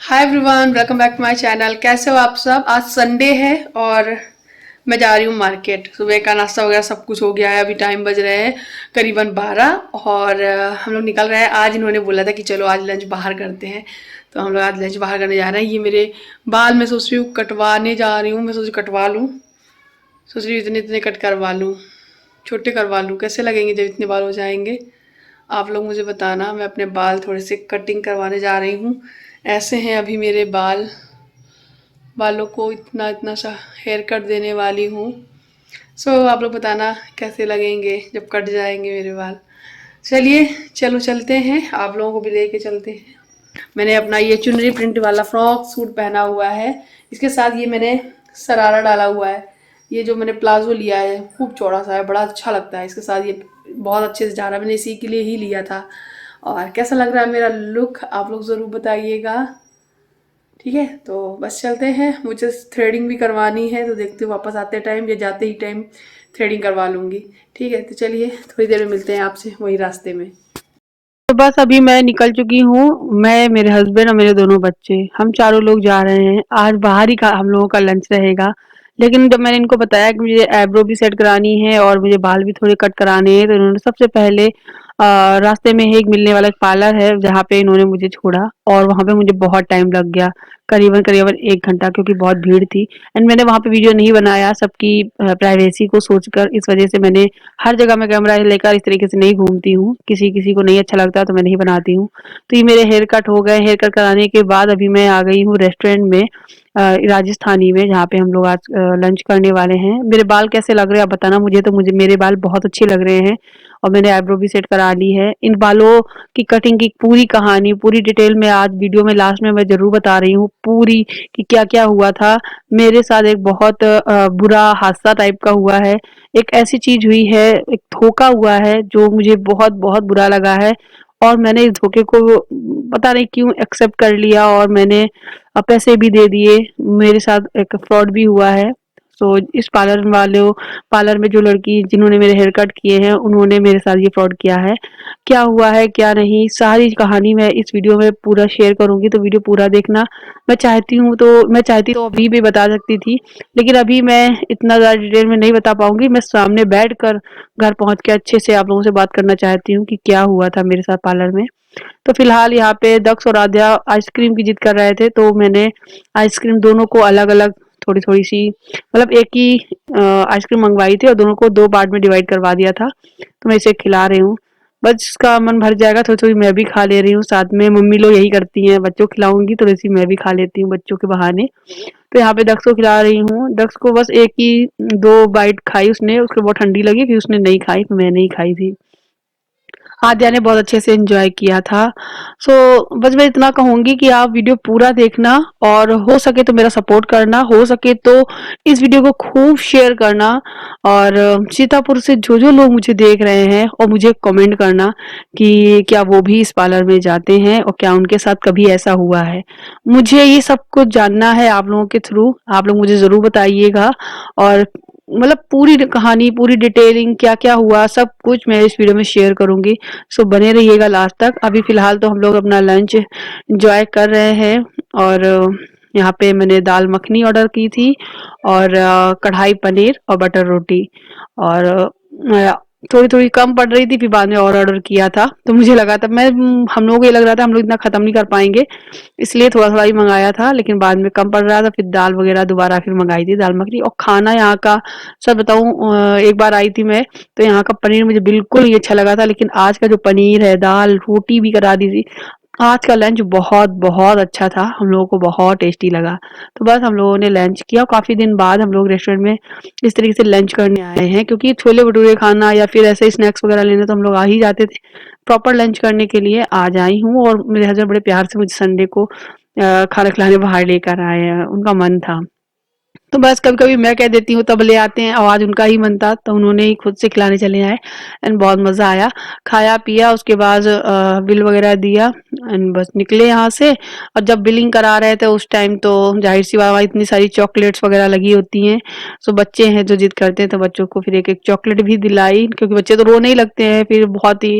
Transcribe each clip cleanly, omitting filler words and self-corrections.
Hi everyone, welcome back to my channel. कैसे हो आप सब? आज संडे है और मैं जा रही हूँ मार्केट। सुबह का नाश्ता वगैरह सब कुछ हो गया है। अभी टाइम बज रहे हैं करीबन 12 और हम लोग निकल रहे हैं। आज इन्होंने बोला था कि चलो आज लंच बाहर करते हैं, तो हम लोग आज लंच बाहर करने जा रहे हैं। ये मेरे बाल मैं सोच रही हूँ कटवाने जा रही हूँ। मैं सोच रही कटवा लूँ, सोच रही हूँ इतने इतने कट करवा लूँ, छोटे करवा लूँ। कैसे लगेंगे जब इतने बाल हो जाएंगे? आप लोग मुझे बताना। मैं अपने बाल थोड़े से कटिंग करवाने जा रही हूँ। ऐसे हैं अभी मेरे बाल। बालों को इतना इतना सा हेयर कट देने वाली हूँ। आप लोग बताना कैसे लगेंगे जब कट जाएंगे मेरे बाल। चलिए, चलो चलते हैं, आप लोगों को भी लेके चलते हैं। मैंने अपना ये चुनरी प्रिंट वाला फ्रॉक सूट पहना हुआ है। इसके साथ ये मैंने शरारा डाला हुआ है। ये जो मैंने प्लाजो लिया है खूब चौड़ा सा है, बड़ा अच्छा लगता है। इसके साथ ये बहुत अच्छे से जा रहा है, मैंने इसी के लिए ही लिया था। और कैसा लग रहा है मेरा लुक, आप लोग ज़रूर बताइएगा। ठीक है, तो बस चलते हैं। मुझे थ्रेडिंग भी करवानी है, तो देखते हो वापस आते टाइम या जाते ही टाइम थ्रेडिंग करवा लूँगी। ठीक है, तो चलिए थोड़ी देर में मिलते हैं आपसे वहीं रास्ते में। तो बस अभी मैं निकल चुकी हूँ। मैं, मेरे हस्बैंड और मेरे दोनों बच्चे, हम चारों लोग जा रहे हैं। आज बाहर ही का हम लोगों का लंच रहेगा। लेकिन जब मैंने इनको बताया कि मुझे आईब्रो भी सेट करानी है और मुझे बाल भी थोड़े कट कराने हैं, तो इन्होंने सबसे पहले रास्ते में ही एक मिलने वाला एक पार्लर है जहाँ पे इन्होंने मुझे छोड़ा। और वहाँ पे मुझे बहुत टाइम लग गया, करीबन करीबन 1 घंटा, क्योंकि बहुत भीड़ थी। एंड मैंने वहाँ पे वीडियो नहीं बनाया सबकी प्राइवेसी को सोचकर। इस वजह से मैंने हर जगह मैं कैमरा लेकर इस तरीके से नहीं घूमती हूँ। किसी किसी को नहीं अच्छा लगता तो मैं नहीं बनाती हूँ। तो ये मेरे हेयर कट हो गए। हेयर कट कराने के बाद अभी मैं आ गई हूँ रेस्टोरेंट में, राजस्थानी में, जहाँ पे हम लोग आज लंच करने वाले हैं। मेरे बाल कैसे लग रहे हैं आप बताना मुझे। तो मुझे मेरे बाल बहुत अच्छे लग रहे हैं और मैंने आईब्रो भी सेट करा ली है। इन बालों की कटिंग की पूरी कहानी, पूरी डिटेल में आज वीडियो में लास्ट में मैं ज़रूर बता रही हूँ पूरी, कि क्या-क्या हुआ था। मेरे साथ एक बहुत बुरा हादसा टाइप का हुआ है। एक ऐसी चीज़ हुई है, एक धोखा हुआ है जो मुझे बहुत-बहुत बुरा लगा है। और मैंने इस धोखे को पता नहीं क्यों एक्सेप्ट कर लिया और मैंने पैसे भी दे दिए। मेरे साथ एक फ्रॉड भी हुआ है। इस पार्लर में जो लड़की जिन्होंने मेरे हेयर कट किए हैं, उन्होंने मेरे साथ ये फ्रॉड किया है। क्या हुआ है क्या नहीं, सारी कहानी मैं इस वीडियो में पूरा शेयर करूँगी, तो वीडियो पूरा देखना। मैं चाहती तो अभी भी बता सकती थी, लेकिन अभी मैं इतना ज़्यादा डिटेल में नहीं बता पाऊँगी। मैं सामने बैठकर घर पहुँच के अच्छे से आप लोगों से बात करना चाहती हूँ कि क्या हुआ था मेरे साथ पार्लर में। तो फिलहाल यहाँ पे दक्ष और आद्या आइसक्रीम की जिद कर रहे थे, तो मैंने आइसक्रीम दोनों को अलग-अलग थोड़ी-थोड़ी सी, मतलब एक ही आइसक्रीम मंगवाई थी और दोनों को 2 पार्ट में डिवाइड करवा दिया था। तो मैं इसे खिला रही हूँ। बस जिसका मन भर जाएगा थोड़ी-थोड़ी मैं भी खा ले रही हूँ साथ में। मम्मी लोग यही करती हैं, बच्चों को खिलाऊँगी थोड़ी-सी मैं भी खा लेती हूँ बच्चों के बहाने। तो यहाँ पे दक्ष को खिला रही हूँ। दक्ष को बस एक ही 2 बाइट खाई उसने, उसको बहुत ठंडी लगी, फिर उसने नहीं खाई, फिर मैंने ही खाई थी। आद्या ने बहुत अच्छे से एंजॉय किया था। बस मैं इतना कहूँगी कि आप वीडियो पूरा देखना और हो सके तो मेरा सपोर्ट करना, हो सके तो इस वीडियो को खूब शेयर करना। और सीतापुर से जो लोग मुझे देख रहे हैं और मुझे कमेंट करना कि क्या वो भी इस पार्लर में जाते हैं और क्या उनके साथ कभी ऐसा हुआ है। मुझे ये सब कुछ जानना है आप लोगों के थ्रू, आप लोग मुझे ज़रूर बताइएगा। और मतलब पूरी कहानी, पूरी डिटेलिंग क्या-क्या हुआ, सब कुछ मैं इस वीडियो में शेयर करूँगी। बने रहिएगा लास्ट तक। अभी फ़िलहाल तो हम लोग अपना लंच एन्जॉय कर रहे हैं। और यहाँ पे मैंने दाल मखनी ऑर्डर की थी और कढ़ाई पनीर और बटर रोटी। और थोड़ी-थोड़ी कम पड़ रही थी, फिर बाद में और ऑर्डर किया था। तो मुझे लगा था हम लोगों को ये लग रहा था हम लोग इतना ख़त्म नहीं कर पाएँगे, इसलिए थोड़ा-थोड़ा ही मँगाया था, लेकिन बाद में कम पड़ रहा था, फिर दाल वग़ैरह दोबारा फिर मँगाई थी, दाल मखनी। और खाना यहाँ का, सच बताऊँ, एक बार आई थी मैं, तो यहाँ का पनीर मुझे बिल्कुल नहीं अच्छा लगा था, लेकिन आज का जो पनीर है, दाल, रोटी भी करा दी थी। आज का लंच बहुत अच्छा था, हम लोगों को बहुत टेस्टी लगा। तो बस हम लोगों ने लंच किया। काफ़ी दिन बाद हम लोग रेस्टोरेंट में इस तरीके से लंच करने आए हैं, क्योंकि छोले-भटूरे खाना या फिर ऐसे स्नैक्स वग़ैरह लेने तो हम लोग आ ही जाते थे। प्रॉपर लंच करने के लिए आज आई हूँ और मेरे हस्बैंड बड़े प्यार से मुझे संडे को खाना खिलाने बाहर लेकर आए हैं, उनका मन था। तो बस कभी-कभी मैं कह देती हूँ तब ले आते हैं और आज उनका ही मन था तो उन्होंने ही खुद से खिलाने चले आए एंड बहुत मज़ा आया। खाया-पिया उसके बाद बिल वग़ैरह दिया एंड बस निकले यहाँ से और जब बिलिंग करा रहे थे उस टाइम तो ज़ाहिर-सी बात वहाँ इतनी सारी चॉकलेट्स वग़ैरह लगी होती हैं। सो बच्चे हैं जो ज़िद करते हैं तो बच्चों को फिर एक-एक चॉकलेट भी दिलाई क्योंकि बच्चे तो रोने ही लगते हैं फिर बहुत ही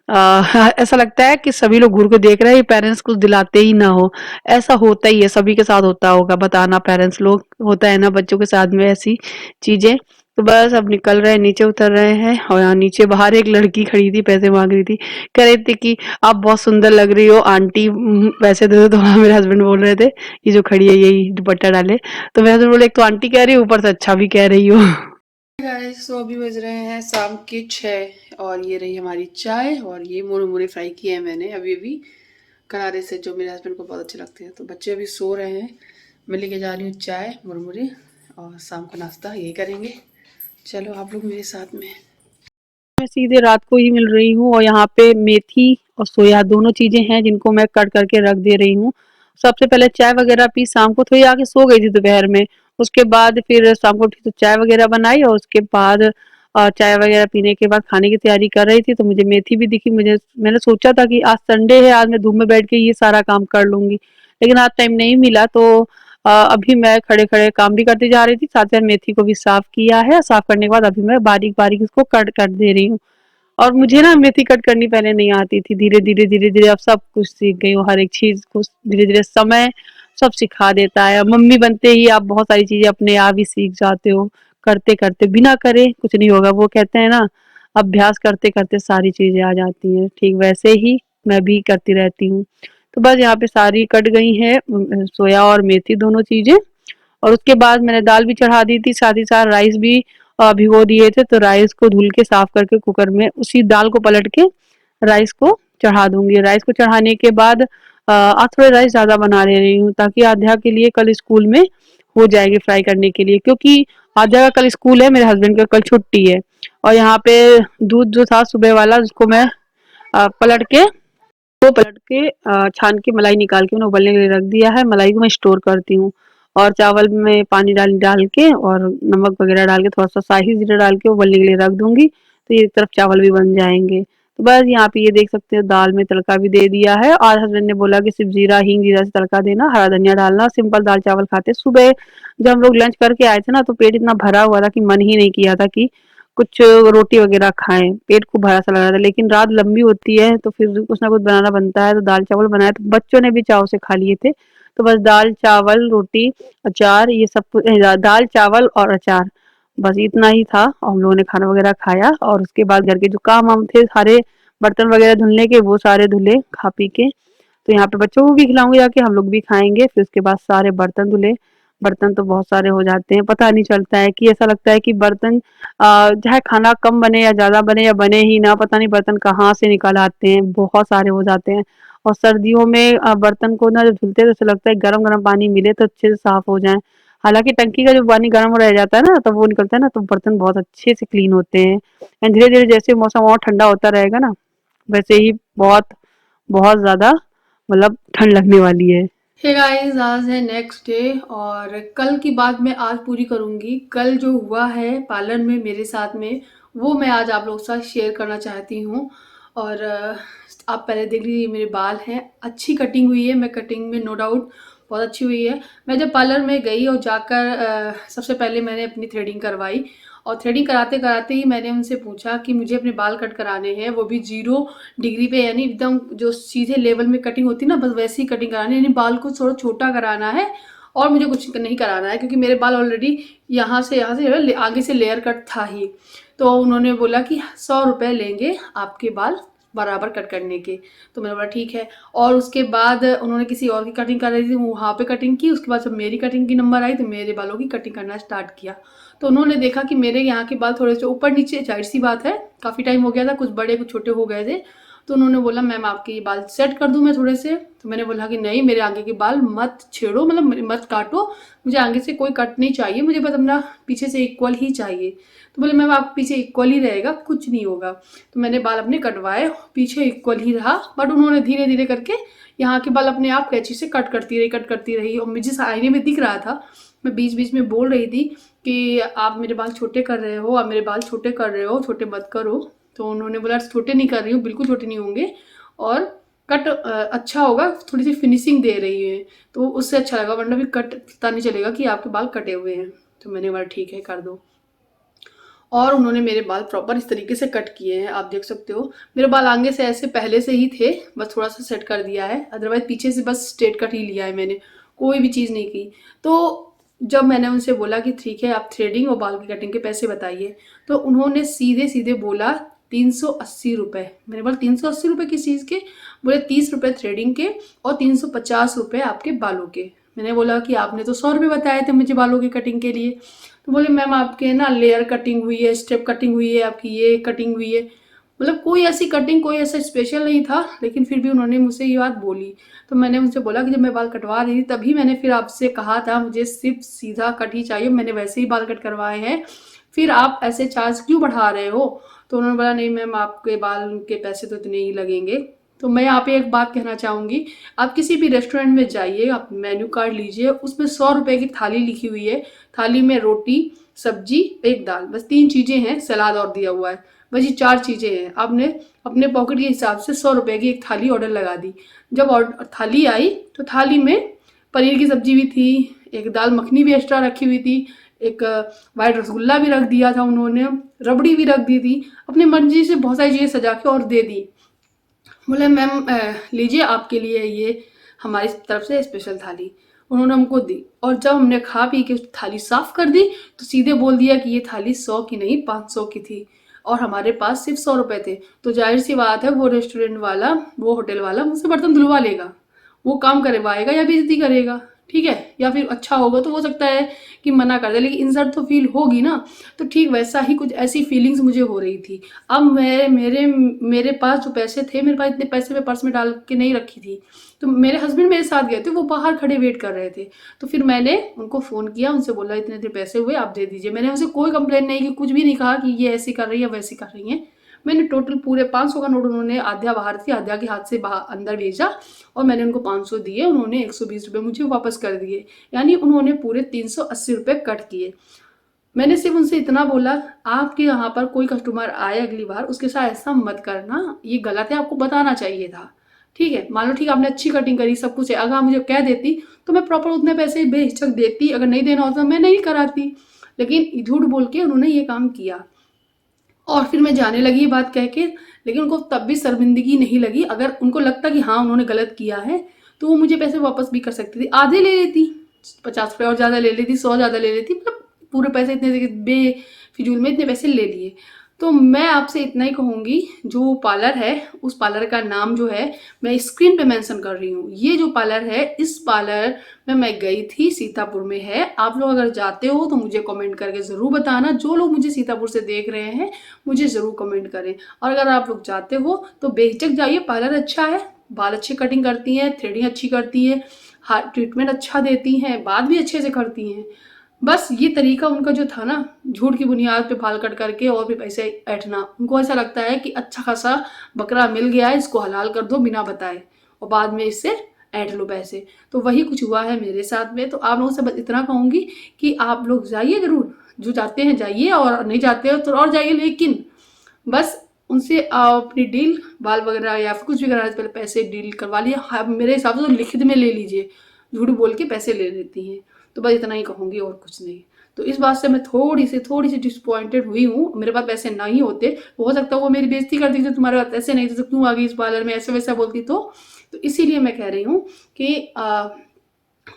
ऐसा लगता है कि सभी लोग घूर के देख रहे हैं, ये पेरेंट्स कुछ दिलाते ही ना हो। ऐसा होता ही है, सभी के साथ होता होगा, बताना पेरेंट्स लोग, होता है ना बच्चों के साथ में ऐसी चीज़ें। तो बस अब निकल रहे हैं, नीचे उतर रहे हैं और यहाँ नीचे बाहर एक लड़की खड़ी थी, पैसे माँग रही थी। कह रही थी कि आप बहुत सुंदर लग रही हो आंटी पैसे दे दो तो हाँ, मेरे हस्बैंड बोल रहे थे, ये जो खड़ी है यही दुपट्टा डाले। तो मेरे हस्बैंड बोले एक तो आंटी कह रही हो, ऊपर से अच्छा भी कह रही हो। गाइस तो अभी बज रहे हैं शाम के 6 और ये रही हमारी चाय और ये मुरमुरे फ्राई किए हैं मैंने अभी अभी करारे से, जो मेरे हस्बैंड को बहुत अच्छे लगते हैं। तो बच्चे अभी सो रहे हैं, मैं लेके जा रही हूँ चाय मुरमुरे और शाम का नाश्ता यही करेंगे। चलो आप लोग मेरे साथ में। मैं सीधे रात को ही मिल रही हूँ और यहाँ पे मेथी और सोया दोनों चीज़ें हैं जिनको मैं कट करके रख दे रही हूँ। सबसे पहले चाय वगैरह पी, शाम को थोड़ी आके सो गई थी दोपहर में। उसके बाद फिर शाम को उठी तो चाय वगैरह बनाई और उसके बाद चाय वगैरह पीने के बाद खाने की तैयारी कर रही थी तो मुझे मेथी भी दिखी। मैंने सोचा था कि आज संडे है, आज मैं धूप में बैठ के ये सारा काम कर लूँगी। लेकिन आज टाइम नहीं मिला तो अभी मैं खड़े-खड़े काम भी करती जा रही थी, साथ-साथ मेथी को भी साफ किया है। साफ करने के बाद अभी मैं बारीक-बारीक इसको कट कर दे रही हूँ। और मुझे ना मेथी कट करनी पहले नहीं आती थी, धीरे-धीरे अब सब कुछ सीख गई हूँ, हर एक चीज़ को धीरे-धीरे समय सब सिखा देता है। मम्मी बनते ही आप बहुत सारी चीज़ें अपने आप ही सीख जाते हो, करते-करते बिना करे कुछ नहीं होगा। वो कहते हैं ना, अभ्यास करते-करते सारी चीज़ें आ जाती हैं, ठीक वैसे ही मैं भी करती रहती हूँ। तो बस यहाँ पे सारी कट गई हैं सोया और मेथी दोनों चीज़ें। और उसके बाद मैंने दाल भी चढ़ा दी थी, साथ ही साथ राइस भी भिगो दिए थे, तो राइस को धुल के साफ करके कुकर में उसी दाल को पलट के राइस को चढ़ा दूंगी। राइस को चढ़ाने के बाद आज थोड़े राइस ज़्यादा बना ले रही हूँ ताकि आध्या के लिए कल स्कूल में हो जाएगी फ्राई करने के लिए, क्योंकि आध्या का कल स्कूल है, मेरे हस्बैंड का कल छुट्टी है। और यहाँ पे दूध जो था सुबह वाला उसको मैं पलट के छान के मलाई निकाल के मैंने उबलने के लिए रख दिया है। मलाई को मैं स्टोर करती हूँ और चावल में पानी डाल डाल के और नमक वगैरह डाल के थोड़ा-सा शाही जीरा डाल के उबलने के लिए रख दूँगी, तो ये एक तरफ चावल भी बन जाएँगे। तो बस यहाँ पे ये देख सकते हो दाल में तड़का भी दे दिया है और हस्बैंड ने बोला कि सिर्फ़ जीरा, हींग, जीरा से तड़का देना, हरा धनिया डालना, सिंपल दाल-चावल खाते। सुबह जब हम लोग लंच करके आए थे ना, तो पेट इतना भरा हुआ था कि मन ही नहीं किया था कि कुछ रोटी वगैरह खाएँ, पेट खूब भरा-सा लग रहा था। लेकिन रात लंबी होती है तो फिर कुछ ना कुछ बनाना बनता है, तो दाल-चावल बनाए तो बच्चों ने भी चाव से खा लिए थे। तो बस दाल, चावल, रोटी, अचार ये सब कुछ दाल, चावल और अचार, बस इतना ही था और हम लोगों ने खाना वगैरह खाया और उसके बाद घर के जो काम-वाम थे सारे बर्तन वगैरह धुलने के वो सारे धुले खा-पी के। तो यहाँ पे बच्चों को भी खिलाऊँगी जाके, हम लोग भी खाएँगे, फिर उसके बाद सारे बर्तन धुले। बर्तन तो बहुत सारे हो जाते हैं, पता नहीं चलता है कि ऐसा लगता है कि बर्तन चाहे खाना कम बने या बने ही ना, पता नहीं बर्तन कहाँ से निकल आते हैं, बहुत सारे हो जाते हैं। और सर्दियों में बर्तन को ना जब धुलते हैं तो ऐसा लगता है गरम-गरम पानी मिले तो अच्छे से साफ हो जाएँ। हालाँकि टंकी का जो पानी गरम रह जाता है ना, तब वो निकलता है ना, तो बर्तन बहुत अच्छे से क्लीन होते हैं। एंड धीरे-धीरे जैसे मौसम और ठंडा होता रहेगा ना, वैसे ही बहुत, बहुत ज़्यादा मतलब ठंड लगने वाली है। हे गाइस आज है नेक्स्ट डे और कल की बात मैं आज पूरी करूंगी। कल जो हुआ है पार्लर में मेरे साथ में वो मैं आज आप लोगों के साथ शेयर करना चाहती हूँ। और आप पहले देख लीजिए मेरे बाल हैं, अच्छी कटिंग हुई है, मैं कटिंग में नो डाउट बहुत अच्छी हुई है। मैं जब पार्लर में गई और जाकर सबसे पहले मैंने अपनी थ्रेडिंग करवाई और थ्रेडिंग कराते कराते ही मैंने उनसे पूछा कि मुझे अपने बाल कट कराने हैं, वो भी 0 डिग्री पे, यानी एकदम जो सीधे लेवल में कटिंग होती है ना, बस वैसी ही कटिंग करानी है, यानी बाल को थोड़ा छोटा कराना है और मुझे कुछ नहीं कराना है क्योंकि मेरे बाल ऑलरेडी यहाँ से जो है आगे से लेयर कट था ही। तो उन्होंने बोला कि 100 रुपये लेंगे आपके बाल बराबर कट करने के। तो मैंने बोला ठीक है। और उसके बाद उन्होंने किसी और की कटिंग कर रही थी, वहाँ पे कटिंग की। उसके बाद जब मेरी कटिंग की नंबर आई तो मेरे बालों की कटिंग करना स्टार्ट किया। तो उन्होंने देखा कि मेरे यहाँ के बाल थोड़े से ऊपर नीचे, जाहिर सी बात है काफ़ी टाइम हो गया था, कुछ बड़े कुछ छोटे हो गए थे। तो उन्होंने बोला मैम आपके ये बाल सेट कर दूं मैं थोड़े से। तो मैंने बोला कि नहीं, मेरे आगे के बाल मत छेड़ो, मतलब मत काटो, मुझे आगे से कोई कट नहीं चाहिए, मुझे बस अपना पीछे से इक्वल ही चाहिए। तो बोले मैम आपके पीछे इक्वल ही रहेगा, कुछ नहीं होगा। तो मैंने बाल अपने कटवाए, पीछे इक्वल ही रहा, बट उन्होंने धीरे धीरे करके यहाँ के बाल अपने आप कैंची से कट करती रही और मुझे आईने में दिख रहा था। मैं बीच बीच में बोल रही थी कि आप मेरे बाल छोटे कर रहे हो, आप मेरे बाल छोटे कर रहे हो, छोटे मत करो। तो उन्होंने बोला छोटे नहीं कर रही हूँ, बिल्कुल छोटे नहीं होंगे, और कट अच्छा होगा, थोड़ी सी फिनिशिंग दे रही है तो उससे अच्छा लगा, वरना भी कट पता नहीं चलेगा कि आपके बाल कटे हुए हैं। तो मैंने बोला ठीक है कर दो। और उन्होंने मेरे बाल प्रॉपर इस तरीके से कट किए हैं, आप देख सकते हो। मेरे बाल आगे से ऐसे पहले से ही थे, बस थोड़ा सा सेट कर दिया है, अदरवाइज पीछे से बस स्ट्रेट कट ही लिया है मैंने, कोई भी चीज़ नहीं की। तो जब मैंने उनसे बोला कि ठीक है आप थ्रेडिंग और बाल की कटिंग के पैसे बताइए, तो उन्होंने सीधे सीधे बोला 380 रुपये। मैंने बोला 380 रुपये किस चीज़ के? बोले 30 रुपये थ्रेडिंग के और 350 रुपये आपके बालों के। मैंने बोला कि आपने तो 100 रुपये बताए थे मुझे बालों की कटिंग के लिए। तो बोले मैम आपके ना लेयर कटिंग हुई है, स्टेप कटिंग हुई है, आपकी ये कटिंग हुई है। मतलब कोई ऐसी कटिंग, कोई ऐसा स्पेशल नहीं था, लेकिन फिर भी उन्होंने मुझसे ये बात बोली। तो मैंने उनसे बोला कि जब मैं बाल कटवा रही थी तभी मैंने फिर आपसे कहा था मुझे सिर्फ सीधा कट ही चाहिए, मैंने वैसे ही बाल कट करवाए हैं, फिर आप ऐसे चार्ज क्यों बढ़ा रहे हो? तो उन्होंने बोला नहीं मैम आपके बाल के पैसे तो इतने ही लगेंगे। तो मैं यहाँ पे एक बात कहना चाहूँगी, आप किसी भी रेस्टोरेंट में जाइए, आप मेन्यू कार्ड लीजिए, उसमें 100 रुपये की थाली लिखी हुई है, थाली में रोटी, सब्जी, एक दाल, बस 3 चीज़ें हैं, सलाद और दिया हुआ है, बस ये 4 चीज़ें हैं। आपने अपने पॉकेट के हिसाब से 100 रुपये की एक थाली ऑर्डर लगा दी। जब थाली आई तो थाली में पनीर की सब्जी भी थी, एक दाल मखनी भी एक्स्ट्रा रखी हुई थी, एक वाइट रसगुल्ला भी रख दिया था उन्होंने, रबड़ी भी रख दी थी, अपनी मर्जी से बहुत सारी चीज़ें सजा के और दे दी। बोले मैम लीजिए आपके लिए ये हमारी तरफ से स्पेशल थाली, उन्होंने हमको दी। और जब हमने खा पी के थाली साफ कर दी तो सीधे बोल दिया कि ये थाली 100 की नहीं 500 की थी और हमारे पास सिर्फ 100 रुपये थे। तो जाहिर सी बात है वो रेस्टोरेंट वाला, वो होटल वाला मुझसे बर्तन धुलवा लेगा, वो काम करवाएगा या बेइज्जती करेगा, ठीक है? या फिर अच्छा होगा तो हो सकता है कि मना कर दे, लेकिन इंसल्ट तो फील होगी ना। तो ठीक वैसा ही कुछ ऐसी फीलिंग्स मुझे हो रही थी। अब मेरे पास जो पैसे थे, मेरे पास इतने पैसे मैं पर्स में डाल के नहीं रखी थी, तो मेरे हस्बैंड मेरे साथ गए थे, वो बाहर खड़े वेट कर रहे थे। तो फिर मैंने उनको फ़ोन किया, उनसे बोला इतने इतने पैसे हुए आप दे दीजिए। मैंने उनसे कोई कंप्लेन नहीं की, कुछ भी नहीं कहा कि ये ऐसी कर रही है वैसी कर रही हैं। मैंने टोटल पूरे 500 का नोट, उन्होंने आधा बाहर थी आधा के हाथ से बाहर अंदर भेजा और मैंने उनको 500 दिए, उन्होंने 120 रुपये मुझे वापस कर दिए, यानी उन्होंने पूरे 380 रुपये कट किए। मैंने सिर्फ उनसे इतना बोला आपके यहाँ पर कोई कस्टमर आए अगली बार उसके साथ ऐसा मत करना, ये गलत है, आपको बताना चाहिए था, ठीक है? मान लो ठीक है आपने अच्छी कटिंग करी, सब कुछ है, अगर आप मुझे कह देती तो मैं प्रॉपर उतने पैसे बेहिचक देती, अगर नहीं देना होता मैं नहीं कराती, लेकिन झूठ बोल के उन्होंने ये काम किया। और फिर मैं जाने लगी ये बात कह के, लेकिन उनको तब भी शर्मिंदगी नहीं लगी। अगर उनको लगता कि हाँ उन्होंने गलत किया है तो वो मुझे पैसे वापस भी कर सकती थी, आधे ले लेती, 50 रुपये और ज़्यादा ले लेती, 100 ज़्यादा ले लेती, मतलब पूरे पैसे इतने बेफिजूल में इतने पैसे ले लिए। तो मैं आपसे इतना ही कहूँगी, जो पार्लर है उस पार्लर का नाम जो है मैं स्क्रीन पे मेंशन कर रही हूँ। ये जो पार्लर है इस पार्लर में मैं गई थी, सीतापुर में है। आप लोग अगर जाते हो तो मुझे कमेंट करके ज़रूर बताना, जो लोग मुझे सीतापुर से देख रहे हैं मुझे ज़रूर कमेंट करें। और अगर आप लोग जाते हो तो बेहिचक जाइए, पार्लर अच्छा है, बाल अच्छे कटिंग करती हैं, थ्रेडिंग अच्छी करती है, हार्ट ट्रीटमेंट अच्छा देती हैं, बात भी अच्छे से करती हैं। बस ये तरीका उनका जो था ना, झूठ की बुनियाद पे बाल कट करके और भी पैसे ऐंठना, उनको ऐसा लगता है कि अच्छा खासा बकरा मिल गया है, इसको हलाल कर दो बिना बताए और बाद में इससे ऐंठ लो पैसे। तो वही कुछ हुआ है मेरे साथ में। तो आप लोगों से बस इतना कहूँगी कि आप लोग जाइए ज़रूर, जो जाते हैं जाइए और नहीं जाते हो तो और जाइए, लेकिन बस उनसे अपनी डील बाल वगैरह या फिर कुछ भी कराने से पहले पैसे डील करवा लिए। हाँ, मेरे हिसाब से तो लिखित में ले लीजिए, झूठ बोल के पैसे ले लेती हैं। तो बस इतना ही कहूँगी और कुछ नहीं। तो इस बात से मैं थोड़ी सी डिसअपॉइंटेड हुई हूँ। मेरे पास पैसे नहीं होते, हो सकता है वो मेरी बेइज्जती कर दी थी, तुम्हारे पास पैसे नहीं थे तो क्यों आ गई इस पार्लर में, ऐसे वैसा बोलती। तो इसीलिए मैं कह रही हूँ कि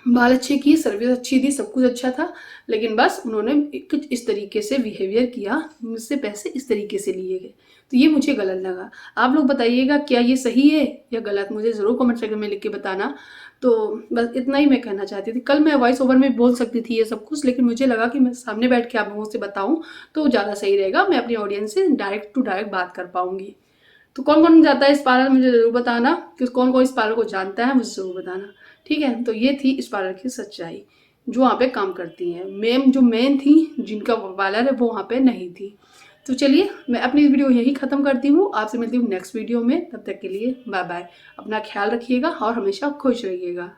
बाल अच्छे की, सर्विस अच्छी थी, सब कुछ अच्छा था, लेकिन बस उन्होंने कुछ इस तरीके से बिहेवियर किया, मुझसे पैसे इस तरीके से लिए गए, तो ये मुझे गलत लगा। आप लोग बताइएगा क्या ये सही है या गलत, मुझे ज़रूर कमेंट सेक्शन में लिख के बताना। तो बस इतना ही मैं कहना चाहती थी। कल मैं वॉइस ओवर में बोल सकती थी ये सब कुछ, लेकिन मुझे लगा कि मैं सामने बैठ के आप लोगों से बताऊँ तो ज़्यादा सही रहेगा, मैं अपनी ऑडियंस से डायरेक्ट टू डायरेक्ट बात कर पाऊँगी। तो कौन कौन जाता है इस पार्लर मुझे ज़रूर बताना, कि कौन कौन इस पार्लर को जानता है मुझे ज़रूर बताना, ठीक है? तो ये थी इस पार्लर की सच्चाई, जो वहाँ पे काम करती हैं। मैम जो मेन थी जिनका पार्लर है वो वहाँ पे नहीं थी। तो चलिए मैं अपनी वीडियो यहीं ख़त्म करती हूँ, आपसे मिलती हूँ नेक्स्ट वीडियो में। तब तक के लिए बाय बाय। अपना ख्याल रखिएगा और हमेशा खुश रहिएगा।